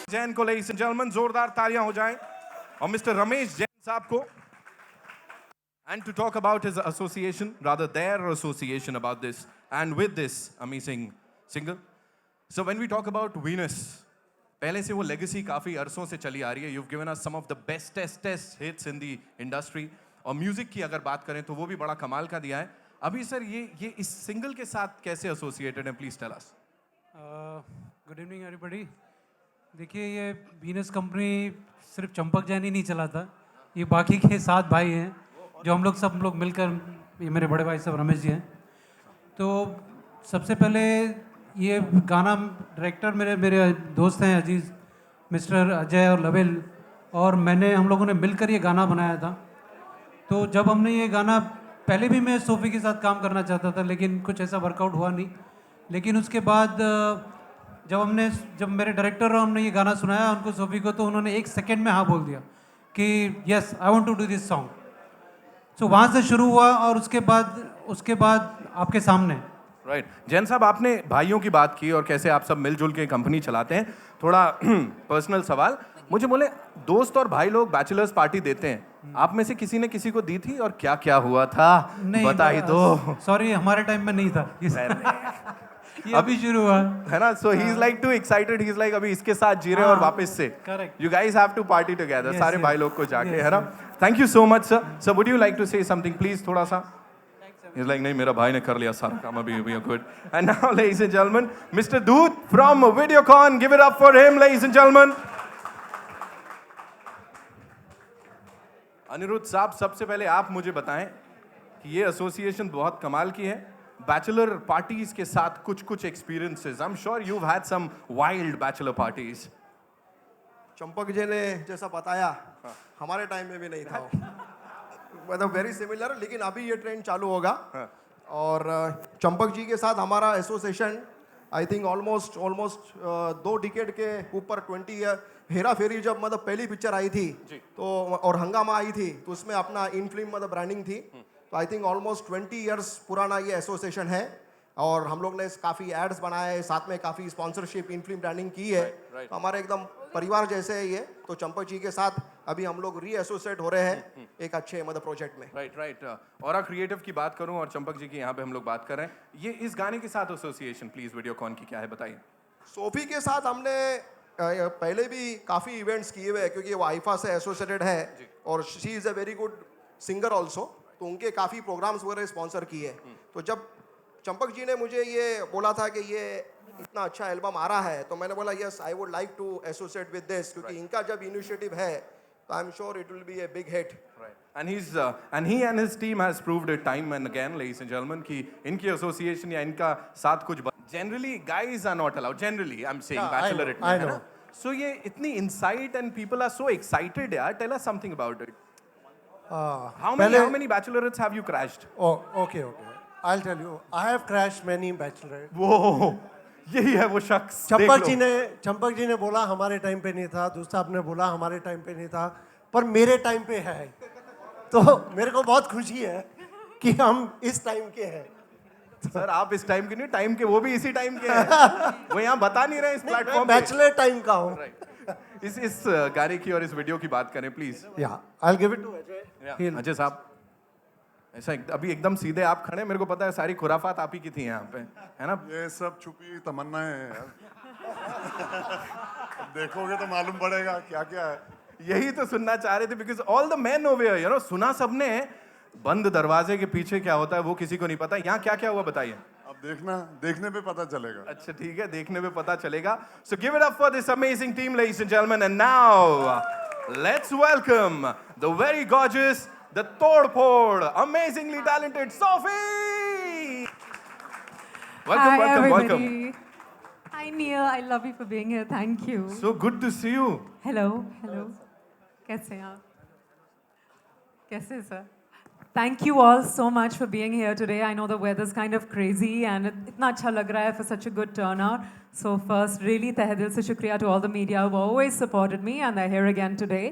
जैन को ladies and gentlemen जोरदार तालियां हो जाएं और मिस्टर रमेश जैन साहब को and to talk about his association, rather their association about this and with this amazing single. So when we talk about Venus, पहले से वो legacy काफी अरसों से चली आ रही है. You've given us some of the bestest hits in the industry. और music की अगर बात करें तो वो भी बड़ा कमाल का दिया है. अभी सर ये इस सिंगल के साथ कैसे एसोसिएटेड है, please tell us. Good evening everybody. देखिए, ये वीनस कंपनी सिर्फ चंपक जैन ही नहीं चलाता, ये बाकी के 7 भाई हैं जो सब लोग मिलकर, ये मेरे बड़े भाई साहब रमेश जी हैं. तो सबसे पहले ये गाना डायरेक्टर मेरे दोस्त हैं अजीज़ मिस्टर अजय और लवेल, और हम लोगों ने मिलकर ये गाना बनाया था. तो जब हमने ये गाना, पहले भी मैं सोफ़ी के साथ काम करना चाहता था लेकिन कुछ ऐसा वर्कआउट हुआ नहीं. लेकिन उसके बाद जब मेरे डायरेक्टर और हमने ये गाना सुनाया उनको, सोफ़ी को, तो उन्होंने 1 सेकंड में हाँ बोल दिया कि yes I want to do this song. So वहाँ से शुरू हुआ और उसके बाद आपके सामने. राइट. जैन साहब, आपने भाइयों की बात की और कैसे आप सब मिलजुल के कंपनी चलाते हैं. थोड़ा पर्सनल सवाल, मुझे बोले दोस्त और भाई लोग बैचलर्स पार्टी देते हैं, आप में से किसी ने किसी को दी थी और क्या क्या हुआ था बता ही दो. सॉरी, हमारे टाइम में नहीं था ये अभी शुरू हुआ है ना. So he is like too excited, he is like अभी इसके साथ जी रहे हैं और वापस से. Correct. You guys have to party together, सारे भाई लोग को जाके, है ना. Thank you so much sir. Sir would you like to say something please, थोड़ा सा. He's like, नहीं, मेरा भाई ने कर लिया सारा काम, अभी we are good. And now, ladies and gentlemen, Mr. Doot from Videocon, give it up for him, ladies and gentlemen. Anirudh साहब, सबसे पहले आप मुझे बताएं कि ये एसोसिएशन बहुत कमाल की है. बैचलर पार्टीज के साथ कुछ experiences. I am sure you have had some wild bachelor parties. Champak ji ने जैसा बताया, हमारे टाइम में भी नहीं था, मतलब वेरी सिमिलर. लेकिन अभी ये ट्रेंड चालू होगा. और चंपक जी के साथ हमारा association I think almost 2 decade के ऊपर, 20 ईयर. हेरा फेरी जब मतलब पहली पिक्चर आई थी तो, और हंगामा आई थी, तो उसमें अपना इन फिल्म मतलब ब्रांडिंग थी. तो आई थिंक ऑलमोस्ट 20 ईयर्स पुराना ये एसोसिएशन है. और हम लोग ने काफ़ी एड्स बनाए, साथ में काफ़ी स्पॉन्सरशिप, इन फिल्म ब्रांडिंग की है. तो हमारे एकदम परिवार जैसे है ये. तो चंपक जी के साथ अभी हम लोग री एसोसिएट हो रहे हैं एक अच्छे मतलब प्रोजेक्ट में. राइट. और क्रिएटिव की बात करूं और चंपक जी की यहाँ पे हम लोग बात कर रहे हैं, ये इस गाने के साथ एसोसिएशन प्लीज वीडियोकॉन की क्या है, बताइए. सोफी के साथ हमने पहले भी काफ़ी इवेंट्स किए हुए हैं, क्योंकि वो आईफा से एसोसिएटेड है और she is a very good singer also. तो उनके काफ़ी प्रोग्राम्स वगैरह स्पॉन्सर किए. तो जब चंपक जी ने मुझे ये बोला था कि ये इतना अच्छा एल्बम आ रहा है, तो मैंने बोला yes I would like to associate with this, क्योंकि इनका जब इनिशिएटिव है तो I am sure it will be a big hit. And he and his team has proved it time and again, ladies and gentlemen, कि इनकी association या इनका साथ कुछ generally guys are not allowed. Generally, I'm saying bachelorette में, है ना. So ये इतनी insight and people are so excited यार. Tell us something about it. How many bachelorettes have you crashed? Oh, okay. I'll tell you. I have crashed many bachelorettes. वो यही है वो शख्स. चंपक जी ने बोला हमारे टाइम पे नहीं था, दूसरा आपने बोला हमारे टाइम पे नहीं था, पर मेरे टाइम पे है. तो मेरे को बहुत खुशी है कि हम इस टाइम के हैं. सर आप इस टाइम के नहीं, टाइम के वो भी इसी टाइम के हैं. वो यहाँ बता नहीं रहे इस प्लेटफॉर्म पे. बैचलर टाइम का हूँ. इस गाने की और इस वीडियो की बात करें प्लीज. या I will give it to Ajay. Ajay साहब, ऐसा अभी एकदम सीधे आप खड़े, मेरे को पता है सारी खुराफात आप ही की थी यहाँ पे, है ना. ये सब छुपी तमन्नाएं हैं यार. देखोगे तो मालूम पड़ेगा क्या क्या है. यही तो सुनना चाह रहे थे, because all the man over here, you know, सुना सबने. बंद दरवाजे के पीछे क्या होता है वो किसी को नहीं पता. यहाँ क्या क्या हुआ बताइए. अब देखने पे पता चलेगा. अच्छा ठीक है, देखने पे पता चलेगा. So give it up for this amazing team, ladies and gentleman. And now let's welcome the very gorgeous, the todpod, amazingly talented Sophie. Welcome. Hi Neil, I love you for being here. Thank you. So good to see you. Hello. कैसे हैं आप? कैसे sir? Thank you all so much for being here today. I know the weather's kind of crazy and इतना अच्छा लग रहा है for such a good turnout. So first, really तहे दिल से शुक्रिया to all the media who always supported me and they're here again today.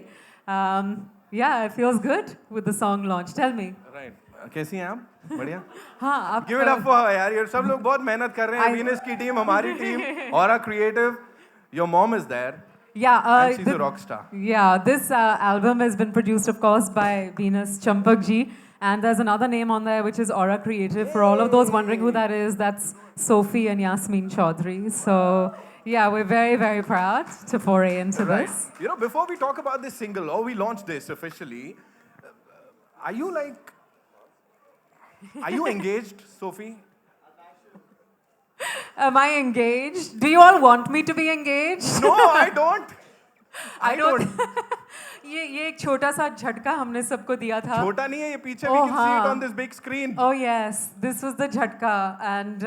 Yeah, it feels good with the song launch. Tell me. Right. कैसी हैं आप? बढ़िया. हाँ आप. Give it up for her यार. ये सब लोग बहुत मेहनत कर रहे हैं. वीनस की टीम, हमारी team, Aura Creative. Your mom is there. Yeah, And she's a rock star. Yeah, this album has been produced, of course, by Venus Champak ji. And there's another name on there, which is Aura Creative. For all of those wondering who that is, that's Sophie and Yasmin Chaudhary. So, yeah, we're very, very proud to foray into Right. this. You know, before we talk about this single, or we launch this officially, are you like, are you engaged, Sophie? Am I engaged? Do you all want me to be engaged? No, I don't. I don't. ये एक छोटा सा झटका हमने सबको दिया था. छोटा नहीं है ये पीछे. We Oh, can see it हाँ. on this big screen. Oh yes, this was the jhatka, and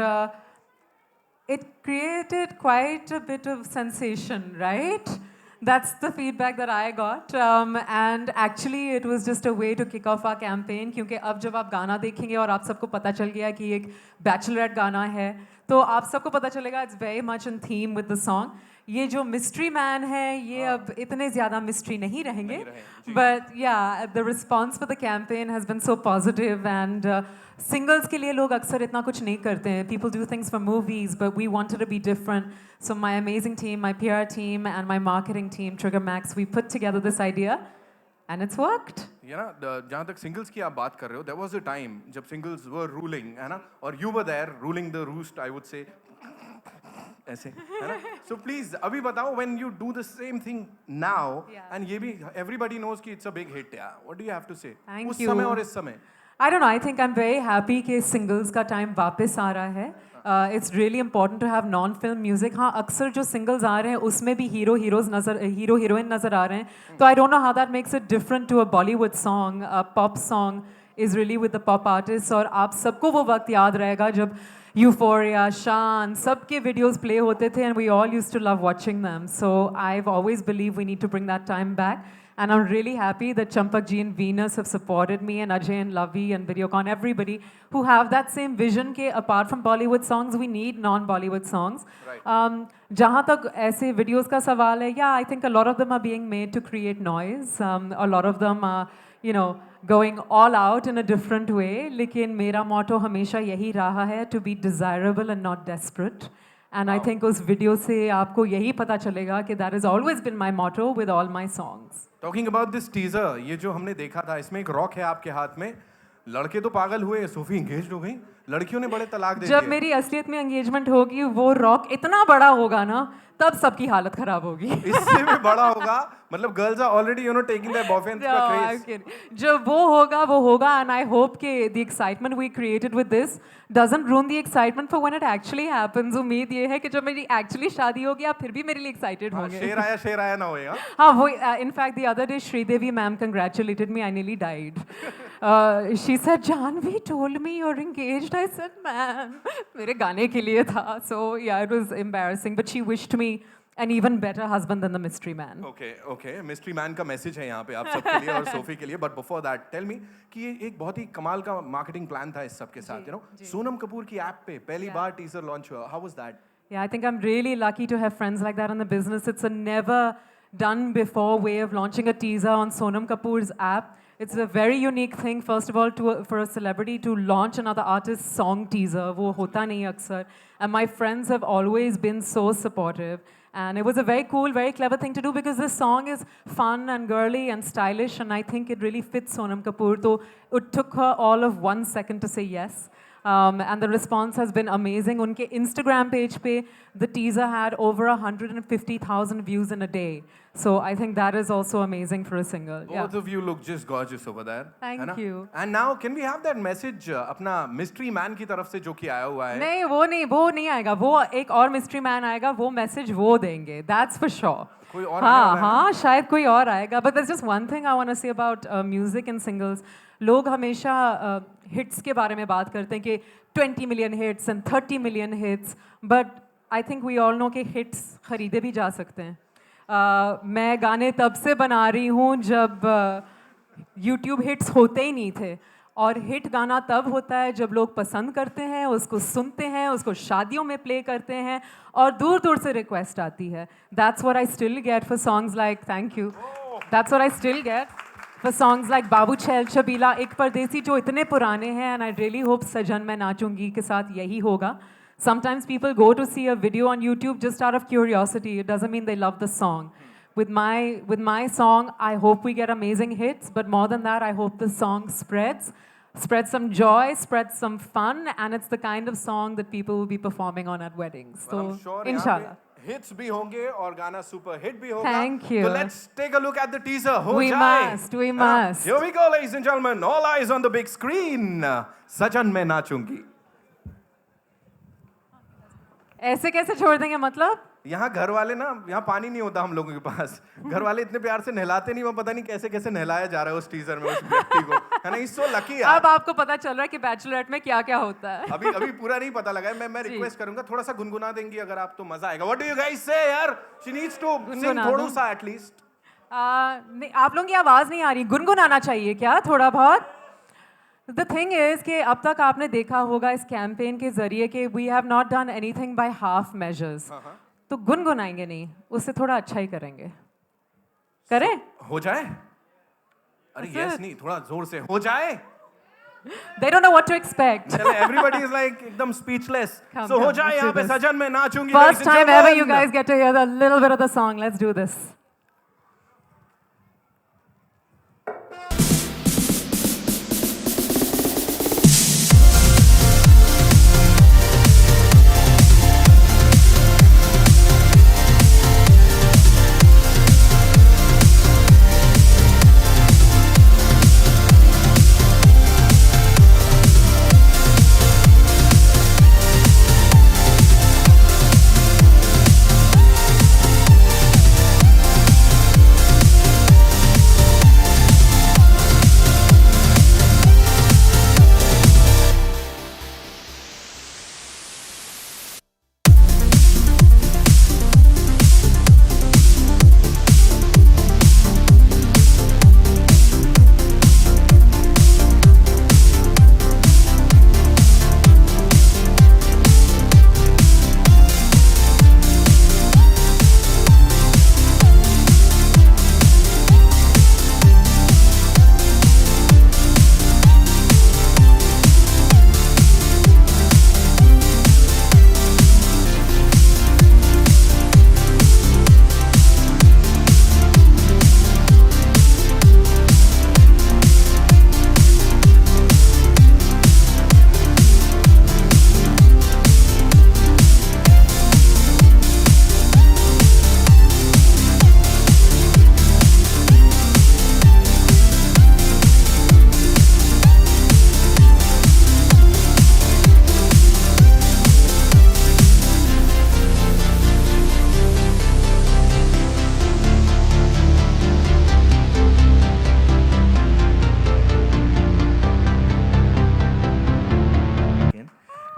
it created quite a bit of sensation, right? That's the feedback that I got, and actually it was just a way to kick off our campaign. क्योंकि अब जब आप गाना देखेंगे और आप सबको पता चल गया कि एक bachelorette गाना है, तो आप सबको पता चलेगा it's very much in theme with the song. ये जो mystery man है, ये अब इतने ज़्यादा mystery नहीं रहेंगे. But yeah, the response for the campaign has been so positive, and singles के लिए लोग अक्सर इतना कुछ नहीं करते हैं. People do things for movies, but we wanted to be different. So my amazing team, my PR team, and my marketing team, Trigger Max, we put together this idea, and it's worked. You know, जहाँ तक singles की आप बात कर रहे हो, there was a time जब singles were ruling, है ना? और you were there ruling the roost, I would say. ऐसे, है ना? So please, अभी बताओ, when you do the same thing now, Yeah. and ये भी everybody knows कि it's a big hit, yeah. What do you have to say? Thank उस you. समय और इस समय. I don't know. I think I'm very happy कि singles का time वापस आ रहा है. It's really important to have non-film music. हाँ, अक्सर जो singles आ रहे हैं उसमें भी hero heroine नजर आ रहे हैं. तो I don't know how that makes it different to a Bollywood song. A pop song is really with the pop artists. और आप सबको वो वक्त याद रहेगा जब Euphoria, Shan, सबके videos play होते थे, and we all used to love watching them. So I've always believed we need to bring that time back. And I'm really happy that Champak ji and Venus have supported me, and Ajay and Lavi and Videocon, everybody who have that same vision कि apart from Bollywood songs, we need non-Bollywood songs. Right. जहाँ तक ऐसे videos का सवाल है, yeah, I think a lot of them are being made to create noise. A lot of them are, you know, going all out in a different way. लेकिन मेरा motto हमेशा यही रहा है, to be desirable and not desperate. And I think उस video से आपको यही पता चलेगा कि that has always been my motto with all my songs. Talking about this teaser, ये जो हमने देखा था, इसमें एक रॉक है आपके हाथ में. लड़के तो पागल हुए, सोफी एंगेज्ड हो गई. लड़कियों ने बड़े तलाक दे दिए. जब मेरी असलियत में एंगेजमेंट होगी, वो रॉक इतना बड़ा होगा ना, तब सबकी हालत खराब होगी. इससे भी बड़ा होगा. मतलब girls are already, you know, taking their boyfriends No, का I'm craze. kidding. जब वो होगा, and I hope कि the excitement we created with this doesn't ruin the excitement for when it actually happens. उम्मीद ये है कि जब मेरी actually शादी होगी, आप फिर भी मेरे लिए excited हाँ, होंगे. शेर आया ना होएगा. हाँ, वो in fact the other day Sridevi ma'am congratulated me. I nearly died. She said, "Janvi told me you're engaged." I said, "Ma'am, मेरे गाने के लिए था." So yeah, it was embarrassing, but she wished me an even better husband than the mystery man. Okay. Mystery man का message है यहाँ पे आप सबके लिए और सोफी के लिए. But before that, tell me कि ये एक बहुत ही कमाल का मार्केटिंग प्लान था इस सब के साथ. You know, सोनम कपूर की ऐप पे पहली बार टीजर लॉन्च हुआ. How was that? Yeah, I think I'm really lucky to have friends like that in the business. It's a never done before way of launching a teaser on Sonam Kapoor's app. It's a very unique thing, first of all, for a celebrity to launch another artist's song teaser. वो होता नहीं अक्सर. And my friends have always been so supportive. And it was a very cool, very clever thing to do because this song is fun and girly and stylish, and I think it really fits Sonam Kapoor. So it took her all of 1 second to say yes. And the response has been amazing. उनके Instagram page पे the teaser had over 150,000 views in a day. So I think that is also amazing for a single. Yeah. Both of you look just gorgeous over there. Thank है ना? you. And now can we have that message अपना mystery man की तरफ से जो कि आया हुआ है? नहीं वो नहीं आएगा. वो एक और mystery man आएगा. वो message वो देंगे. That's for sure. कोई और आने वाला है ना? हाँ शायद कोई और आएगा. But there's just one thing I want to say about music and singles. लोग हमेशा hits के बारे में बात करते हैं कि 20 million hits and 30 million hits. But I think we all know कि hits खरीदे भी जा सकते हैं. मैं गाने तब से बना रही हूँ जब YouTube hits होते ही नहीं थे. और हिट गाना तब होता है जब लोग पसंद करते हैं, उसको सुनते हैं, उसको शादियों में प्ले करते हैं और दूर दूर से रिक्वेस्ट आती है. That's what I still get for songs like Thank You. That's what I still get for songs like बाबू छैल छबीला, एक परदेसी जो इतने पुराने हैं. And I really hope सजन मैं नाचूंगी के साथ यही होगा. Sometimes people go to see a video on YouTube just out of curiosity. It doesn't mean they love the song. with my song, I hope we get amazing hits. But more than that, I hope the song spreads some joy, spreads some fun, and it's the kind of song that people will be performing on at weddings. Well, I'm So, sure यहाँ inshallah. पे hits भी होंगे और गाना super hit भी होगा. Thank you. So let's take a look at the teaser. हो We जाए. must, we हाँ, must. Here we go, ladies and gentlemen. All eyes on the big screen. सजन मैं नाचूंगी. ऐसे कैसे छोड़ देंगे मतलब? यहाँ घर वाले ना, यहाँ पानी नहीं होता हम लोगों के पास. घर वाले इतने प्यार से नहलाते नहीं, वो पता नहीं कैसे कैसे नहलाया जा रहा है उस टीजर में उस व्यक्ति को. है ना, इज सो लकी यार. अब आपको पता चल रहा है कि बैचलरेट में क्या क्या होता है. अभी पूरा नहीं पता लगा है. मैं जी. रिक्वेस्ट करूंगा थोड़ा सा गुनगुना देंगी अगर आप, तो मजा आएगा. व्हाट डू यू गाइस से यार? शी नीड्स टू सिंग गुनगुना थोड़ा दूं? सा एटलीस्ट. नहीं, आप लोगों की आवाज़ नहीं आ रही. गुनगुनाना चाहिए क्या थोड़ा बहुत? द थिंग इज कि अब तक आपने देखा होगा इस कैंपेन के जरिए कि we have not done anything by half measures. तो गुनगुनाएंगे नहीं, उससे थोड़ा अच्छा ही करेंगे. करें? हो जाए. अरे That's यस it. नहीं, थोड़ा जोर से हो जाए. They don't know what to expect. Everybody is like एकदम speechless. Come, So हो come, जाए let's यहाँ do पे this. सजन में नाचूंगी. First ladies and time ever you gentlemen. guys get to hear a little bit of the song. Let's do this.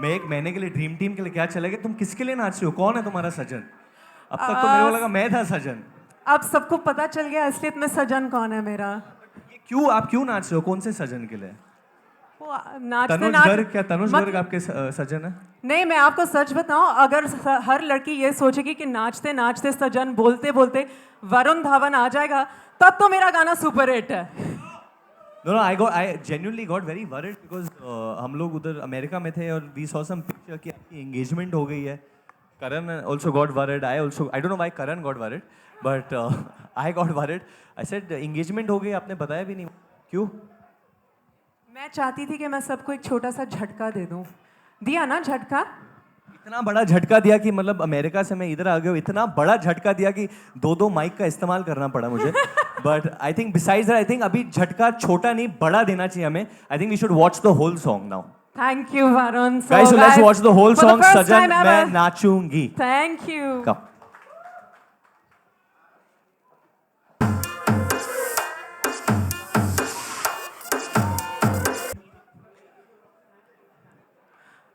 मैं एक महीने के लिए ड्रीम टीम के लिए क्या चले गए? तुम किसके लिए नाच रहे हो? कौन है तुम्हारा सजन? अब तक तो मेरे को लगा मैं था सजन. अब सबको पता चल गया असलियत में सजन कौन है मेरा. आप क्यों नाच रहे हो? कौन से सजन के लिए? वो नाचते तनुज नाच गर्ग? क्या तनुज गर्ग आपके सजन है? नहीं, मैं आपको सच बताऊं, अगर हर लड़की ये सोचेगी कि नाचते नाचते सजन, बोलते बोलते वरुण धवन आ जाएगा, तब तो मेरा गाना सुपर हिट है. No, I genuinely got very worried because हम लोग उधर अमेरिका में थे और we saw some picture कि आपकी engagement हो गई है. Karan also got worried. I don't know why Karan got worried, but I got worried. I said engagement हो गई, आपने बताया भी नहीं. क्यों? मैं चाहती थी कि मैं सबको एक छोटा सा झटका दे दूं. दिया ना झटका? इतना बड़ा झटका दिया कि मतलब अमेरिका से मैं इधर आ गया. इतना बड़ा झटका दिया कि दो माइक का इस्तेमाल करना पड़ा मुझे. But I think besides that, I think अभी झटका छोटा नहीं बड़ा देना चाहिए हमें. I think we should watch the whole song now. Thank you, Varun. Guys, so let's watch the whole for the song. first Sajjan time मैं ever- नाचूंगी. Thank you. Come.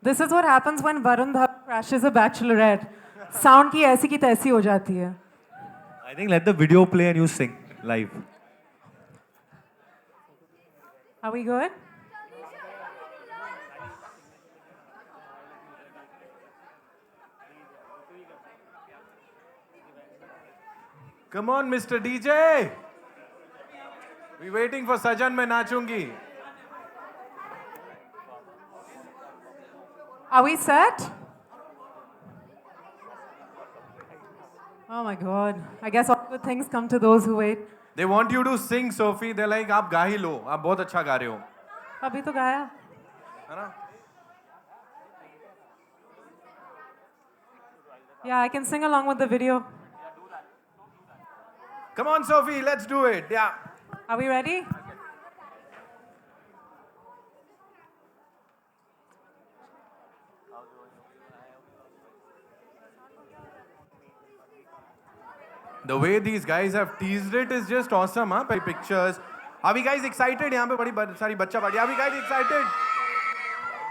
This is what happens when Varun Dhawan crashes a bachelorette. Sound की ऐसी की तैसी हो जाती है. I think let the video play and you sing live. Are we good? Come on, Mr. DJ. We waiting for Sajan मैं नाचूंगी. Are we set? Oh my God. I guess all good things come to those who wait. They want you to sing, Sophie. They're like, आप गा ही लो. आप बहुत अच्छा गा रहे हो. अभी तो गाया. है ना? Yeah, I can sing along with the video. Come on, Sophie. Let's do it. Yeah. Are we ready? The way these guys have teased it is just awesome, huh? By pictures. Are we guys excited? यहाँ पे बड़ी सारी बच्चा party. Are we guys excited?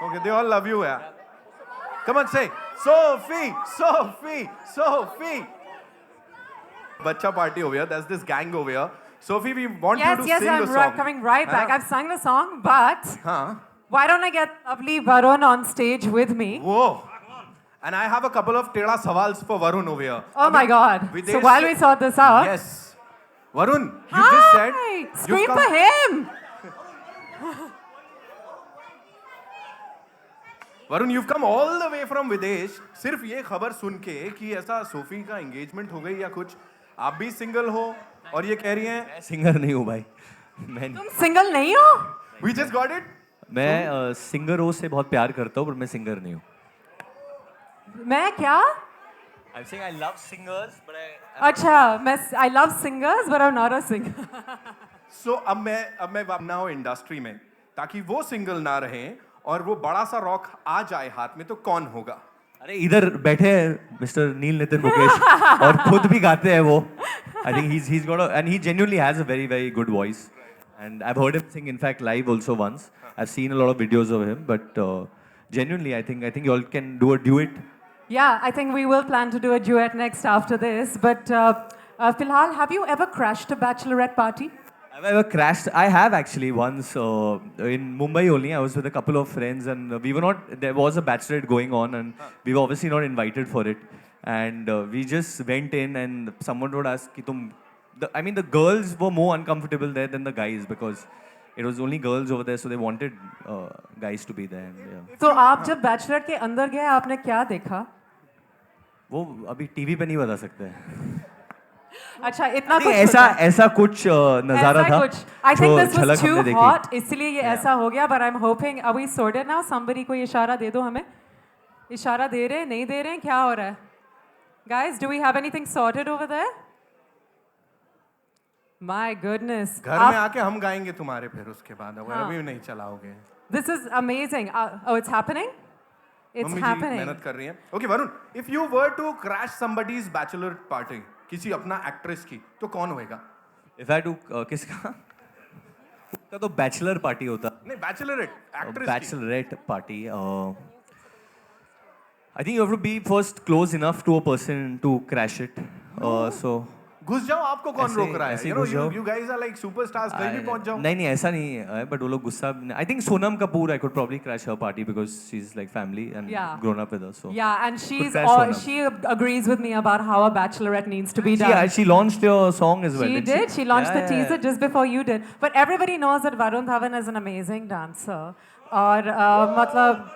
Okay, they all love you, yeah. Come on, say Sophie, Sophie, Sophie. Bacha party over here. There's this gang over here. Sophie, we want you to Yes, sing the I'm song. coming right back. Huh? I've sung the song, but Huh? why don't I get lovely Varun on stage with me? Whoa. And I have a couple of teda sawals for Varun over here. Oh my God. Videsh- So while we sort this out. Yes. Varun, you just said. Hi! you've Scream come- for him! Varun you've come all the way from विदेश सिर्फ ये खबर सुन के कि ऐसा Sophie का engagement हो गई या कुछ आप भी सिंगल हो और ये कह रही हैं मैं सिंगर नहीं हूँ भाई. मैं तुम सिंगल नहीं हो? we just got it मैं सिंगरों से बहुत प्यार करता हूँ पर मैं सिंगर नहीं हूँ. मैं क्या? I'm saying I love singers, but I अच्छा, मैं I love singers but I'm not a singer. so अब मैं अपना हूँ इंडस्ट्री में ताकि वो सिंगल ना रहे और वो बड़ा सा रॉक आ जाए हाथ में तो कौन होगा अरे इधर बैठे हैं मिस्टर नील नितिन मुकेश और खुद भी गाते हैं वो. I think he's got and he genuinely has a very good voice and I've heard him sing in fact live also once. I've seen a lot of videos of him, but genuinely I think you all can do a duet. Yeah, I think we will plan to do a duet next after this. But Filhal, have you ever crashed a bachelorette party? Have I ever crashed? I have actually once in Mumbai only. I was with a couple of friends and we were not. There was a bachelorette going on and we were obviously not invited for it. And we just went in and someone would ask, "Ki tum?" I mean, the girls were more uncomfortable there than the guys because it was only girls over there, so they wanted guys to be there. And, yeah. तो आप जब bachelorette के अंदर गए आपने क्या देखा? वो अभी टीवी पे नहीं बता सकते हैं. अच्छा इतना नहीं, कुछ ऐसा कुछ नजारा ऐसा था कुछ. I think जो this was झलक too हमने देखी. hot, इसलिए ये ऐसा हो गया. But I'm hoping, are we sorted now? Somebody कोई इशारा दे दो हमें. इशारा दे रहे हैं, नहीं दे रहे हैं, क्या हो रहा है? Guys, do we have anything sorted over there? My goodness. घर में आके हम गाएंगे तुम्हारे फिर उसके बाद अगर अभी नहीं चलाओगे This is amazing. Oh, it's happening? It's mummy ji happening. मेहनत कर रही हैं okay Varun if you were to crash somebody's bachelor party किसी अपना एक्ट्रेस की तो कौन होएगा इफ आई डू किसका उसका तो बैचलर पार्टी होता. नहीं Bachelorette actress Bachelorette party. I think you have to be first close enough to a person to crash it. So घुस जाओ आपको कौन ऐसे- रोक रहा है ऐसे यू नो घुस जाओ। You guys are like superstars कहीं भी पहुंच जाओ नहीं ऐसा नहीं है बट वो लोग गुस्सा. I think Sonam Kapoor I could probably crash her party because she's like family and Yeah. grown up with her. So Yeah, and crash Sonam. she agrees with me about how a bachelorette needs to be done. yeah, she launched your song as well. She didn't did. She launched Yeah, the teaser just before you did. But everybody knows that Varun Dhawan is an amazing dancer. और मतलब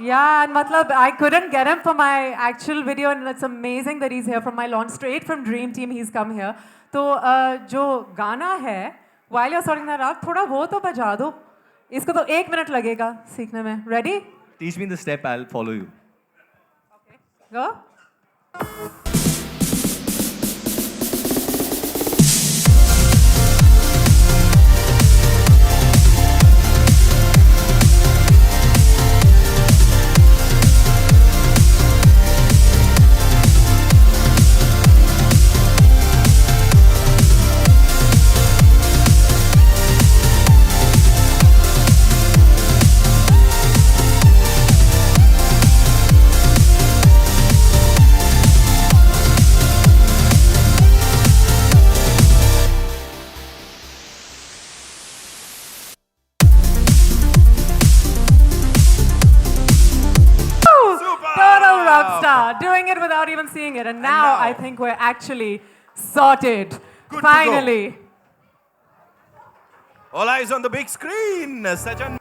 yeah, and मतलब I couldn't get him for my actual video, and it's amazing that he's here from my launch. Straight from Dream Team, he's come here. तो जो गाना है while you're sorting that out, थोड़ा वो तो बजा दो. इसको तो 1 मिनट लगेगा सीखने में. Ready? Teach me the step. I'll follow you. Go. Total rock star, doing it without even seeing it. And now I think we're actually sorted. Good to go. Finally. All eyes on the big screen Sajan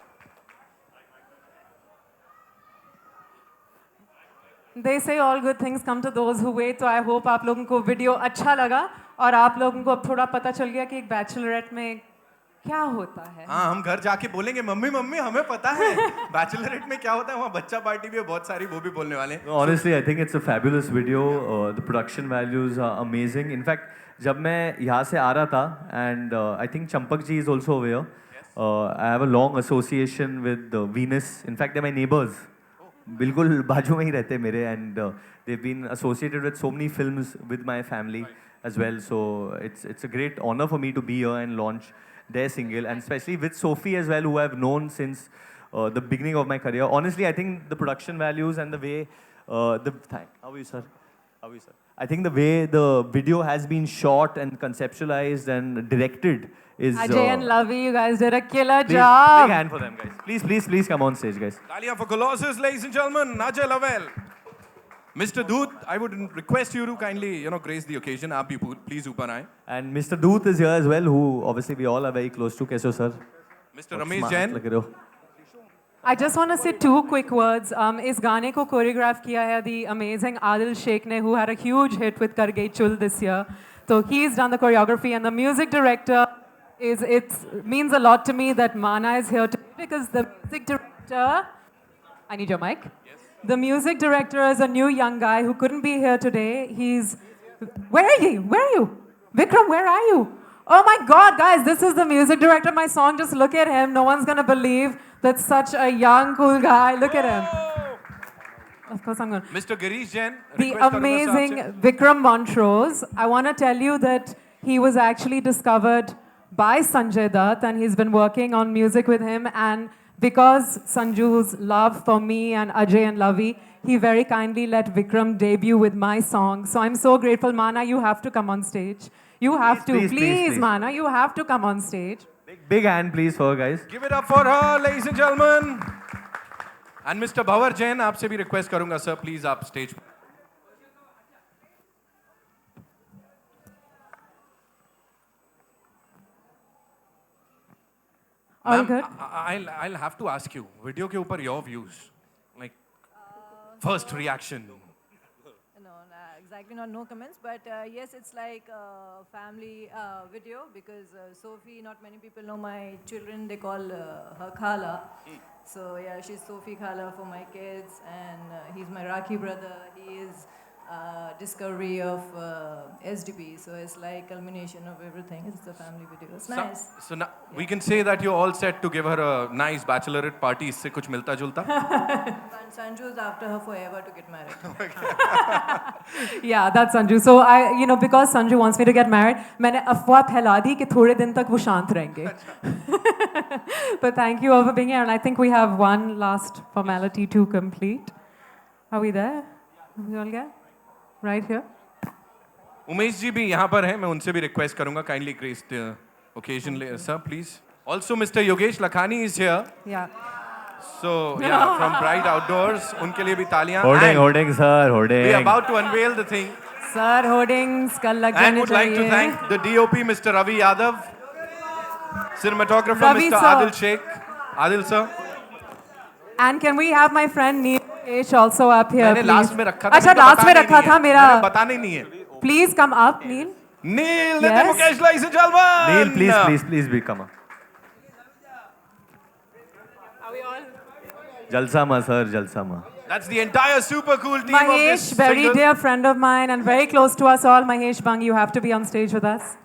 They say all good things come to those who wait. तो I hope आप लोगों को video अच्छा लगा और आप लोगों को अब थोड़ा पता चल गया कि एक बैचलरेट में क्या होता है. हाँ, हम घर जाके बोलेंगे मम्मी मम्मी हमें पता है बैचलरेट में क्या होता है. वहाँ बच्चा पार्टी भी है बहुत सारी, वो भी बोलने वाले हैं. No, honestly, I think it's a fabulous video. The production values are amazing. In fact, जब मैं यहाँ से आ रहा था, and I think Champak ji is also over here. I have a long association with Venus. In fact, they're my neighbors. बिल्कुल बाजू में ही रहते हैं मेरे, and they've been associated with so many films with my family as well. So it's a great honor for me to be here and launch their single, and especially with Sophie as well, who I've known since the beginning of my career. Honestly, I think the production values and the way how are you, sir? How are you, sir? I think the way the video has been shot and conceptualized and directed is. Ajay and Lavi, you guys did a killer Please, job. big hand for them, guys. Please come on stage, guys. तालियां for Colossus, ladies and gentlemen. Ajay Lavelle. Mr. Doot, I would request you to kindly, grace the occasion. आप भी please ऊपर आएं. And Mr. Doot is here as well, who obviously we all are very close to. कैसे हो, sir? Mr. Ramesh Jain. लग रहे हो? I just want to say two quick words. इस गाने को choreograph किया है the amazing Adil Sheikh ने, who had a huge hit with Kar Gayi Chul this year. So he's done the choreography, and the music director it means a lot to me that Mana is here today, because the music director. I need your mic. Yes. The music director is a new young guy who couldn't be here today. Where are you? Where are you? Vikram, where are you? Oh my God, guys, this is the music director of my song. Just look at him. No one's going to believe that such a young, cool guy. Look at him. Of course, I'm going to. Mr. Girish Jain. The amazing Vikram Montrose. I want to tell you that he was actually discovered by Sanjay Dutt, and he's been working on music with him. And because Sanju's love for me and Ajay and Lavi, he very kindly let Vikram debut with my song. So I'm so grateful. Mana, you have to come on stage. You have to. Please, Mana, you have to come on stage. Big hand, please, for her, guys. Give it up for her, ladies and gentlemen. And Mr. Bhavar Jain, आपसे भी request करूँगा, sir, please आप stage. All Ma'am, good? I'll have to ask you, video के ऊपर your views, like first reaction. No, exactly not no comments, but yes, it's like a family video because Sophie, not many people know my children, they call her Khala. So yeah, she's Sophie Khala for my kids, and he's my Rakhi brother. He is discovery of SDP, so it's like culmination of everything. It's a family video. It's nice. So now we can say that you're all set to give her a nice bachelorette party. इससे कुछ मिलता जुलता? And Sanju is after her forever to get married. Yeah, that's Sanju. So because Sanju wants me to get married, मैंने अफवाह फैला दी कि थोड़े दिन तक वो शांत रहेंगे. But thank you all for being here, and I think we have one last formality to complete. Are we there? We all get? Right here. Umesh ji भी यहाँ पर हैं, मैं उनसे भी request करूँगा kindly grace the occasion, sir, please. Also, Mr. Yogesh Lakhani is here. Yeah. So yeah, from Bright Outdoors, उनके लिए भी तालियां. Hoarding, sir, hoarding. We are about to unveil the thing. Sir, hoardings कल लग And जाने would like to चाहिए. thank the DOP, Mr. Ravi Yadav, cinematographer, Ravi, Mr. sir. Adil Sheikh. Adil sir. And can we have my friend Neil Yogesh also up here, मैंने please? Last में रखा था. अच्छा, मुझे last में बताना ही रखा नहीं था है. मेरा. मैंने बताना ही नहीं है. Please come up, Neil. Neil, Yes. Nitin Mukesh, ladies and gentlemen. Neil, please, be come on. Are we all? Jalsa ma, sir, jalsa ma. That's the entire super cool team of Mahesh, this very single. dear friend of mine and very close to us all. Mahesh Bang, you have to be on stage with us.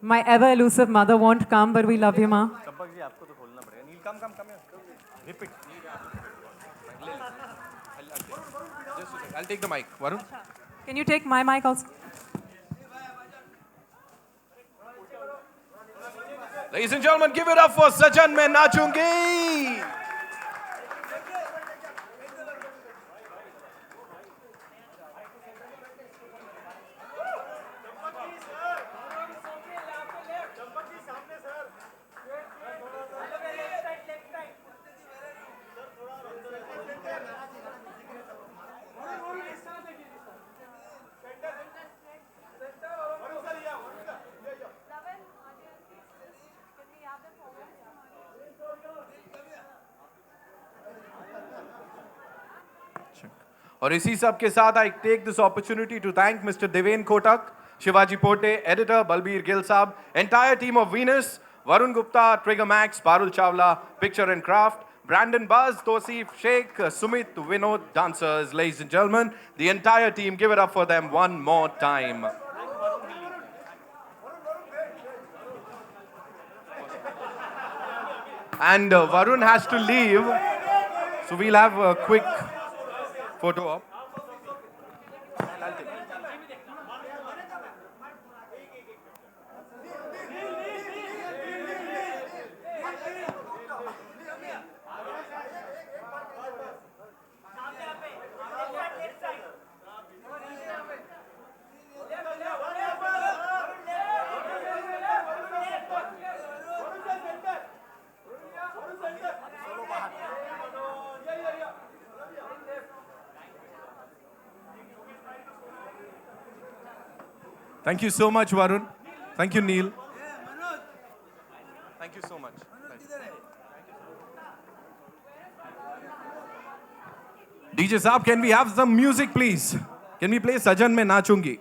My ever elusive mother won't come, but we love you, ma. I'll take the mic. Varun. Can you take my mic also? Ladies and gentlemen, give it up for Sajan Main Nachungi. और इसी सब के साथ I take this opportunity to thank Mr. Deven Kotak, Shivaji Pote, editor Balbir Gill Saab, entire team of Venus, Varun Gupta, Trigger Max, Parul Chawla, Picture and Craft, Brandon Buzz, Tosif, Sheikh, Sumit, Vinod, dancers, ladies and gentlemen, the entire team, give it up for them one more time. And Varun has to leave, so we'll have a quick photo op. Thank you so much, Varun. Thank you, Neil. Thank you so much. DJ Saab, can we have some music, please? Can we play Sajan Mein Nachungi?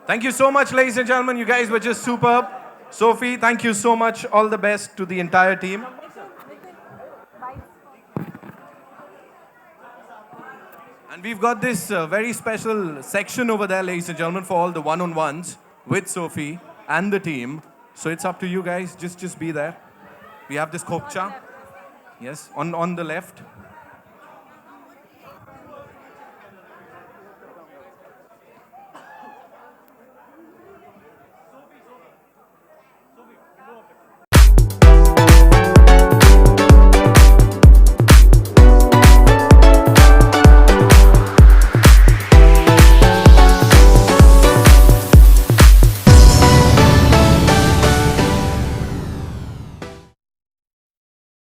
Thank you so much, ladies and gentlemen. You guys were just superb. Sophie, thank you so much. All the best to the entire team. And we've got this very special section over there, ladies and gentlemen, for all the one-on-ones with Sophie and the team. So it's up to you guys. Just be there. We have this kopcha. Yes, on the left.